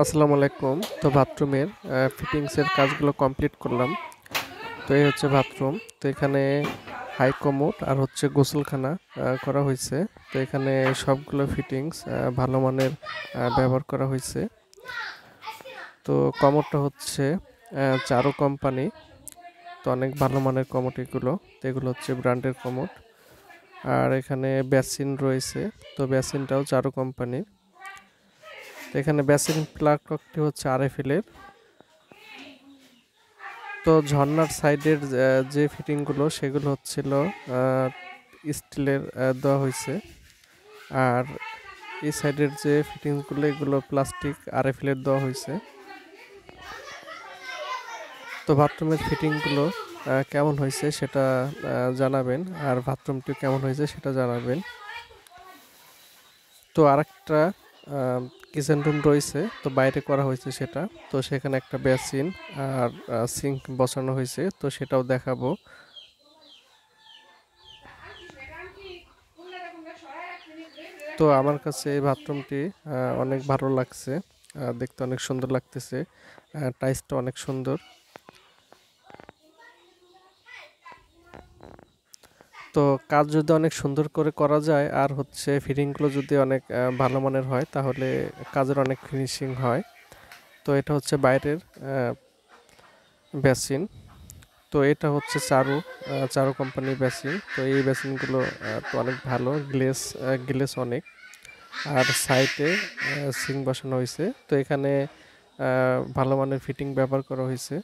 আসসালামু আলাইকুম। তো বাথরুমের ফিটিংসের কাজগুলো কমপ্লিট করলাম। তো এই হচ্ছে বাথরুম। তো এখানে হাই কমোড আর হচ্ছে গোসলখানা করা হয়েছে। তো এখানে সবগুলো ফিটিংস ভালো মানের ব্যবহার করা হয়েছে। তো কমোডটা হচ্ছে চারু কোম্পানি। তো অনেক ভালো মানের কমোড এগুলো। তো এগুলো হচ্ছে ব্র্যান্ডের কমোড। আর এখানে বেসিন রয়েছে। তো বেসিনটাও চারু কোম্পানির। তো এখানে বেসিন প্লাগটি হচ্ছে আরএফএল এর। তো ঝর্ণার সাইডের যে ফিটিংগুলো সেগুলো হচ্ছিল স্টিলের দেওয়া হয়েছে। আর এই সাইডের যে ফিটিংসগুলো এগুলো প্লাস্টিক আরএফএল এর দেওয়া হয়েছে। তো বাথরুমের ফিটিংগুলো কেমন হয়েছে সেটা জানাবেন, আর বাথরুমটি কেমন হয়েছে সেটা জানাবেন। তো আরেকটা কিচেন রুম রয়েছে, তো বাইরে করা হয়েছে সেটা। তো সেখানে একটা বেসিন আর সিঙ্ক বসানো হয়েছে, তো সেটাও দেখাবো। তো আমার কাছে এই বাথরুমটি অনেক ভালো লাগছে। দেখতে অনেক সুন্দর লাগতেছে। টাইলসটা অনেক সুন্দর। তো কাজ যদি অনেক সুন্দর করে করা যায় আর হচ্ছে ফিটিংগুলো যদি অনেক ভালো মানের হয় তাহলে কাজের অনেক ফিনিশিং হয়। তো এটা হচ্ছে বাইরের বেসিন। তো এটা হচ্ছে চারু কোম্পানির বেসিন। তো এই বেসিনগুলো তো অনেক ভালো, গ্লেস অনেক। আর সাইডে সিঙ্ক বসানো হয়েছে। তো এখানে ভালো মানের ফিটিং ব্যবহার করা হয়েছে।